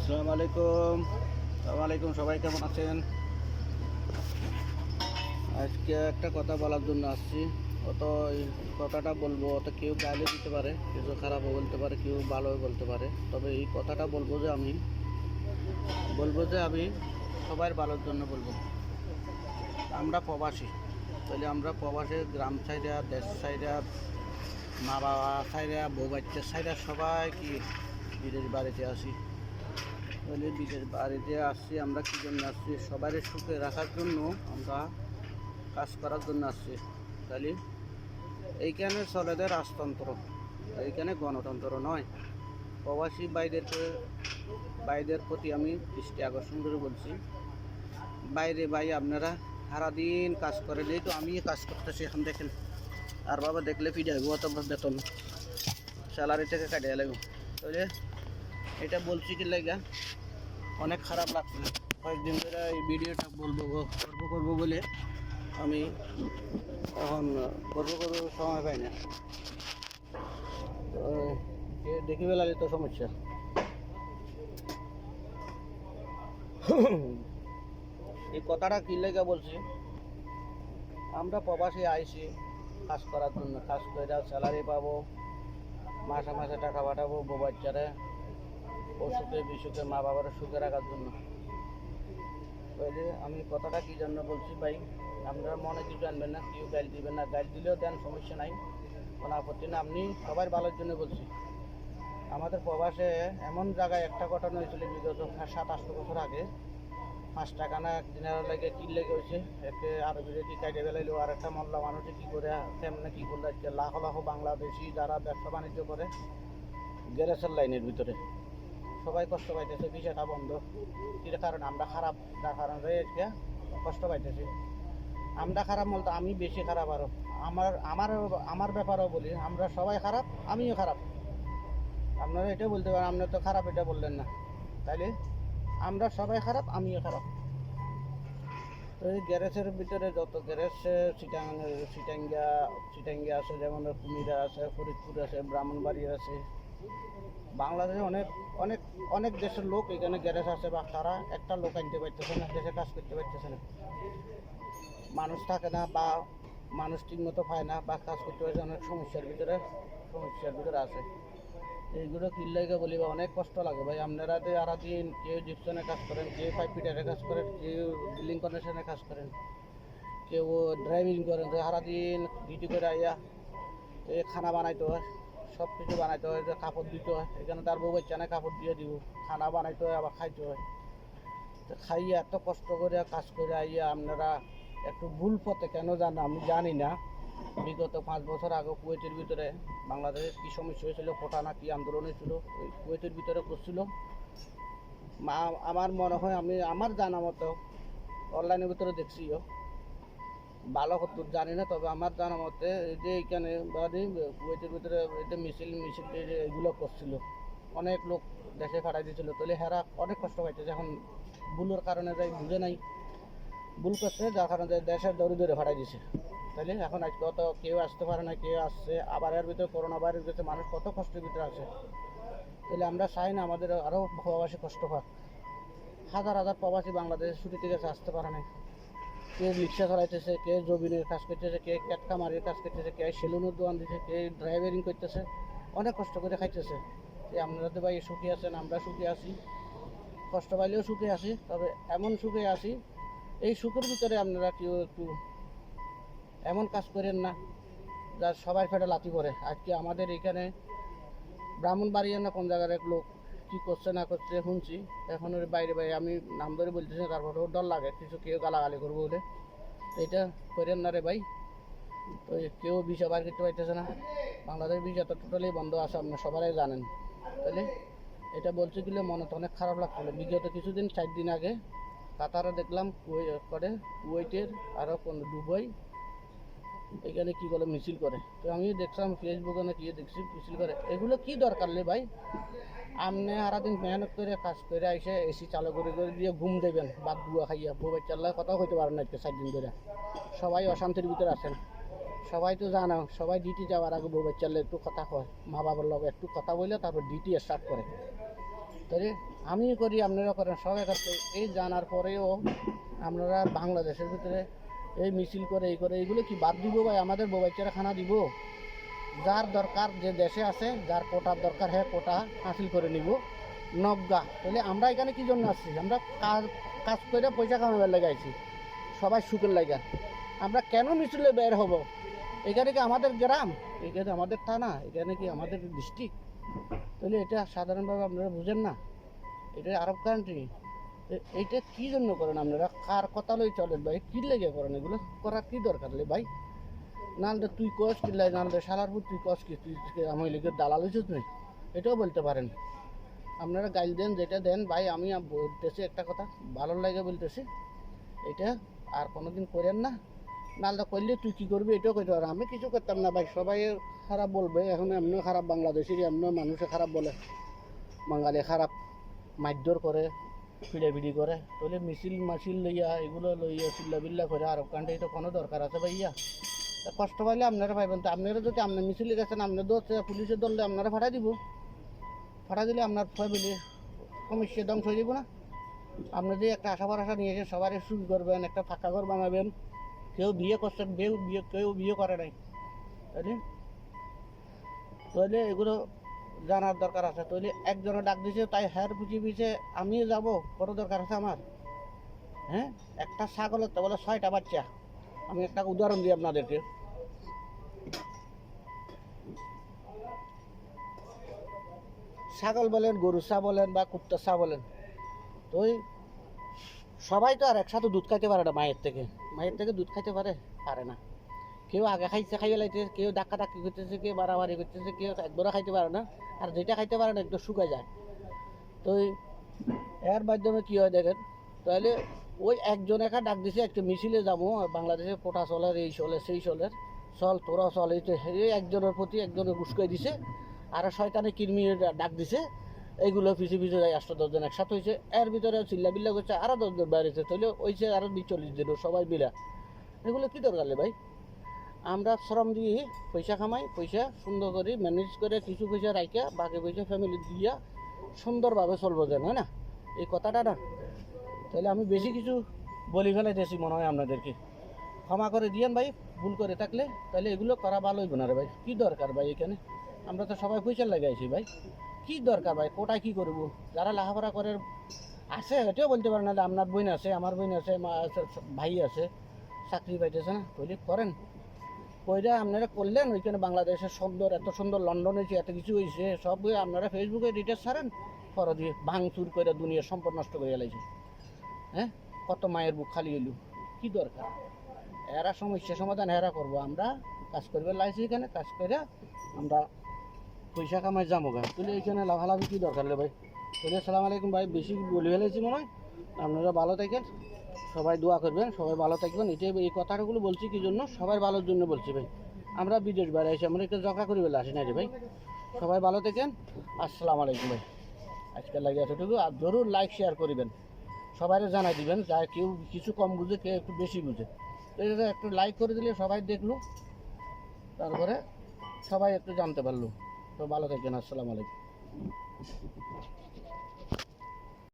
আসসালামু আলাইকুম সবাই কেমন আছেন? আজকে একটা কথা বলার জন্য আসছি। অত এই কথাটা বলবো, অত কেউ গালি দিতে পারে, কিছু খারাপও বলতে পারে, কেউ ভালোও বলতে পারে। তবে এই কথাটা বলবো যে আমি সবার ভালোর জন্য বলবো। আমরা প্রবাসী, তাহলে আমরা প্রবাসী, গ্রাম সাইডা, দেশ সাইডা, মা বাবা সাইডা, বউ বাচ্চা সাইডা সবাই কি বিদেশ বাড়িতে আসি। তাহলে বিদেশ বাড়িতে আসছি আমরা কী জন্য আসছি? সবাই সুখে রাখার জন্য আমরা কাজ করার জন্য আসছি। তাহলে এইখানে চলেদের রাজতন্ত্র, এইখানে গণতন্ত্র নয়। প্রবাসী ভাইদের প্রতি আমি দৃষ্টি আকর্ষণ করে বলছি, বাইরে ভাই আপনারা সারাদিন কাজ করেন, এই তো আমি কাজ করতেছি এখন দেখেন। আর বাবা দেখলে ফিরে আসবো, অত বেতন স্যালারি থেকে কাটিয়ে লাগবে। তাহলে এটা বলছি কি লাগা অনেক খারাপ লাগছে। কয়েকদিন ধরে এই ভিডিওটা করবো বলে আমি এখন করবো সময় পাই না। তো দেখি বেলালে তো সমস্যা। এই কথাটা কি লেগে বলছি, আমরা প্রবাসী আইসি কাজ করার জন্য, কাজ করে স্যালারি পাবো, মাসে মাসে টাকা পাঠাবো বউ বাচ্চারা অসুখে বিসুখে মা বাবার সুখে রাখার জন্য। তাহলে আমি কথাটা কী জন্য বলছি ভাই, আপনারা মনে কিছু আনবেন না, কেউ গাইড দিবেন না, গাইড দিলেও দেন, সমস্যা নাই, কোনো আপত্তি না। আপনি সবার ভালোর জন্য বলছি। আমাদের প্রবাসে এমন জায়গায় একটা ঘটনা হয়েছিল বিগত 7-8 বছর আগে। 5 টাকা না একদিনের লাগে কি লেগে হয়েছে, একে আরো বিরোধী কাটে বেলাইলো। আর একটা মল্লা মানুষে কী করে তেমনি কী করলে আজকে লাখ লাখ বাংলাদেশি যারা ব্যবসা বাণিজ্য করে গ্যারেজের লাইনের ভিতরে সবাই কষ্ট পাইতেছে। ভিসাটা বন্ধ, এর কারণে আমরা খারাপ, যার কারণে আজকে কষ্ট পাইতেছি। আমরা খারাপ বলতে আমি বেশি খারাপ। আরও আমার ব্যাপারেও বলি, আমরা সবাই খারাপ, আমিও খারাপ। আপনারা এটাও বলতে পারেন, আপনারা তো খারাপ এটা বললেন না। তাইলে আমরা সবাই খারাপ, আমিও খারাপ। তো এই গ্যারেজের ভিতরে যত গ্যারেজ চিটাঙ্গা আছে, যেমন কুমিরা আছে, ফরিদপুর আছে, ব্রাহ্মণবাড়ি আছে, বাংলাদেশে অনেক অনেক অনেক দেশের লোক এখানে গ্যারেজ আছে, বা তারা একটা লোক আনতে পারতেছে না, দেশে কাজ করতে পারতেছে না, মানুষ থাকে না, বা মানুষ ঠিক মতো পায় না, বা কাজ করতে পারছে, অনেক সমস্যার ভিতরে আছে। এইগুলো কিনলে বলি বা অনেক কষ্ট লাগে ভাই। আপনারা তো সারাদিন কেউ জিপসনে কাজ করেন, কেউ পাইপ ফিটারে কাজ করেন, কেউ বিল্ডিং কন্ডিশনে কাজ করেন, কেউ ড্রাইভিং করেন, সারাদিন ডিউটি করে আইয়া খানা বানাইতে হয়, সব কিছু বানাইতে হয়, কাপড় দিতে হয়। এখানে তার বউ বাচ্চা না, কাপড় দিয়ে দিব, খানা বানাইতে হয়, আবার খাইতে হয়। তো খাইয়া এত কষ্ট করে কাজ করে আইয়া আপনারা একটু ভুল পথে কেন যান আমি জানি না। বিগত 5 বছর আগে কুয়েতের ভিতরে বাংলাদেশের কী সমস্যা হয়েছিল, কোটা না কি আন্দোলন হয়েছিল, ওই কুয়েতের ভিতরে করছিল। আমার মনে হয়, আমি আমার জানা মতো অনলাইনের ভিতরে দেখছিও, ভালো কত জানি না, তবে আমার জানা মতে যে এইখানে কুয়েতের ভিতরে মিছিল এগুলো করছিল, অনেক লোক দেশে ফাটাই দিয়েছিল। তাহলে হেরা অনেক কষ্ট পাইতেছে। এখন ভুলের কারণে যাই বুঝে নাই, ভুল করছে, যার কারণে দেশের দৌড়ে ফাটাই দিছে। তাহলে এখন আজকে অত কেউ আসতে পারে না, কেউ আসছে, আবার এর ভিতরে করোনা ভাইরাস গেছে, মানুষ কত কষ্টের ভিতরে আছে। তাহলে আমরা চাই না আমাদের আরও প্রবাসী কষ্ট পাক। হাজার হাজার প্রবাসী বাংলাদেশের ছুটি থেকে আসতে পারে না, কে রিক্সা চালাইতেছে, কে জমিনের কাজ করতেছে, কে ক্যাটকামারির কাজ করতেছে, কে সেলুনের দোকান দিচ্ছে, কে ড্রাইভারিং করতেছে, অনেক কষ্ট করে খাইতেছে। আপনারা তো ভাই সুখী আছেন, আমরা সুখী আছি, কষ্ট পাইলেও সুখে আছি, তবে এমন সুখে আছি, এই সুখের ভিতরে আপনারা কেউ একটু এমন কাজ করেন না যা সবাই ফেটে লাথি করে। আজকে আমাদের এখানে ব্রাহ্মণবাড়িয়া না কোন জায়গার এক লোক কী করছে না করছে শুনছি, এখন ওর বাইরে আমি নাম ধরে বলতেছি, তারপরে ডর লাগে কিছু কেউ গালাগালি করবো বলে। এটা করেন না রে ভাই। তো কেউ ভিসা বার করতে পারতেছে না, বাংলাদেশ ভিসা তো টোটালি বন্ধ আছে, আপনার সবাই জানেন। তাহলে এটা বলতে গেলে মনে তো অনেক খারাপ লাগছিল। বিগত কিছুদিন 4 দিন আগে কাতারে দেখলাম কুয়েটের আরও কোন দুবাই এখানে কী বলে মিছিল করে। তো আমি দেখলাম ফেসবুকে না কি দেখছি মিছিল করে। এগুলো কি দরকার রে ভাই? আপনি সারাদিন মেহনত করে কাজ করে এসে এসি চালু করে দিয়ে ঘুম দেবেন, বাদ বুয়া খাইয়া বউ বাচ্চার কথাও হইতে পারেন না। 4 দিন ধরে সবাই অশান্তির ভিতরে আছেন। সবাই তো জানো, সবাই ডিউটি যাওয়ার আগে বউ বাচ্চার একটু কথা কয়, মা বাবার লগে একটু কথা বলে তারপর ডিউটি স্টার্ট করে। তাই আমি করি আপনারা করেন সবাই করতে। এই জানার পরেও আপনারা বাংলাদেশের ভিতরে এই মিছিল করে এই করে এইগুলো কি বাদ দিব ভাই? আমাদের বাচ্চারা খানা দিব? যার দরকার যে দেশে আছে, যার কোটার দরকার হ্যাঁ কোটা হাসিল করে নিব নগ্গা। তাহলে আমরা এখানে কি জন্য আসছি? আমরা কাজ কাজ করে পয়সা কামাবার লাগাইছি, সবাই সুখের লাগা। আমরা কেন মিছিলে বের হব? এখানে কি আমাদের গ্রাম? এখানে আমাদের থানা? এখানে কি আমাদের ডিস্ট্রিক্ট? তাহলে এটা সাধারণভাবে আপনারা বুঝেন না? এটা আরব কান্ট্রি। এইটা কি জন্য করেন আপনারা? কার কথা লই চলেন ভাই? কি লেগে করেন এগুলো? করার কি দরকার লে ভাই? নাহলে তুই কস কি লাই, নাহলে শালারপুর তুই কস কি, তুই আমি লিখে দালাল হয়েছিস না, এটাও বলতে পারেন। আপনারা গাইল দেন যেটা দেন ভাই। আমি বলতেছি একটা কথা, ভালো লাগে বলতেছি, এটা আর কোনোদিন করেন না। নাহলে করলে তুই কী করবি এটাও করতে পারে। আমি কিছু করতাম না ভাই, সবাই খারাপ বলবে। এখন এমনিও খারাপ, বাংলাদেশের এমনিও মানুষে খারাপ বলে, বাঙালি খারাপ, মারধর করে, ফিড়ে করে। তাহলে মিছিল মাছিল লইয়া এগুলো লইয়া চিল্লা বিল্লা করে আরব কান্ট্রি তো কোনো দরকার আছে ভাইয়া? কষ্ট পাইলে আপনারা পাইবেন। তো আপনারা যদি আপনার মিছিলে গেছেন, আপনার দোষ পুলিশের দলে আপনারা ফাটাই দিব। ফাটা দিলে আপনার ফ্যামিলি সমস্যা ধ্বংস হয়ে যাব না? আপনি যে একটা আশা ভরসা নিয়েছেন, সবারই শুরু করবেন, একটা ফাঁকা ঘর বানাবেন, কেউ বিয়ে করছেন, কেউ বিয়ে করে নাই, তাই তাহলে এগুলো জানার দরকার আছে। তাহলে একজনে ডাক দিছে তাই হ্যার বুঝি বুঝে আমিও যাব, কোনো দরকার আছে আমার? হ্যাঁ, একটা ছাগলের তো বলে 6টা বাচ্চা। আমি একটা উদাহরণ দিই আপনাদেরকে। ছাগল বলেন, গরু চা বলেন বা কুত্তা চা বলেন, তো সবাই তো আর একসাথে দুধ খাইতে পারে না। মায়ের থেকে দুধ খাইতে পারে না। কেউ আগে খাইছে, খাইয়ে লাইছে, কেউ ধাক্কা ধাক্কি করতেছে, কেউ বাড়াবাড়ি করতেছে, কেউ একবারও খাইতে পারে না। আর যেটা খাইতে পারে না একটু শুকায় যায়। তো এর মাধ্যমে কী হয় দেখেন, তাহলে ওই একজন একা ডাক দিছে একটা মিছিলে যাবো, বাংলাদেশে কোটা চলের, এই চলে সেই চলের, চল তোরা চল, এই তো একজনের প্রতি একজনের উস্কাই দিছে। আর শয়তানে কিরমি ডাক দিছে, এইগুলো পিছিয়ে পিছিয়ে যায় 8-10 জন একসাথে হয়েছে। এর ভিতরে চিল্লা বিল্লা করছে, আরও 10 জন বাইরেছে, তাহলে হয়েছে আরও 40 জন সবাই মিলা। এগুলো কী দরকার ভাই? আমরা শ্রম দিয়ে পয়সা কামাই, পয়সা সুন্দর করে ম্যানেজ করে কিছু পয়সা রাখিয়া বাকি পয়সা ফ্যামিলি দিয়া সুন্দরভাবে চলবো যেন, হয় না? এই কথাটা না, তাহলে আমি বেশি কিছু বলি ফেলাইতেছি মনে হয় আপনাদেরকে, ক্ষমা করে দিয়েন ভাই ভুল করে থাকলে। তাহলে এগুলো করা ভালো হইব না রে ভাই। কী দরকার ভাই এখানে? আমরা তো সবাই পয়সা লাগাইছি ভাই, কী দরকার ভাই? কোটায় কী করবো? যারা লেখাপড়া করে আছে এটাও বলতে পারে না, আপনার বোন আছে, আমার বোন আছে, মা আছে, ভাই আছে, চাকরি পাইতেছে না, তাহলে করেন। কইরা আপনারা করলেন, ওইখানে বাংলাদেশের সুন্দর, এত সুন্দর লন্ডন হয়েছে, এত কিছু হয়েছে, সব আপনারা ফেসবুকে ডিটেলস ছাড়েন, পরে দিয়ে ভাঙচুর করে দুনিয়ার সম্পদ নষ্ট করে গেলাইছে। হ্যাঁ, কত মায়ের বুক খালি এলু, কী দরকার? এরা সমস্যা সমাধান এরা করবো, আমরা কাজ করবে লাইছি এখানে, কাজ করে আমরা পয়সা কামাই যাবো গা। তাহলে এইখানে লাভালাভি কী দরকার রে ভাই? তাহলে আসসালামু আলাইকুম ভাই, বেশি বলে ফেলেছি মনে হয়। আপনারা ভালো থাকেন, সবাই দোয়া করবেন, সবাই ভালো থাকবেন। এটাই এই কথাগুলো বলছি কি জন্য, সবাই ভালোর জন্য বলছি ভাই। আমরা বিদেশ বাইরে এসে আমরা একটু জকা করি বলে আসি না রে ভাই। সবাই ভালো থাকেন, আসসালামু আলাইকুম ভাই। আজকাল লাগে এতটুকু। আর জরুর লাইক শেয়ার করবেন, সবাই জানাই দিবেন, যা কেউ কিছু কম বুঝে, কেউ একটু বেশি বুঝে। তো এটা একটু লাইক করে দিলে সবাই দেখলো, তারপরে সবাই একটু জানতে পারলো। তো ভালো থাকবেন, আসসালামু আলাইকুম।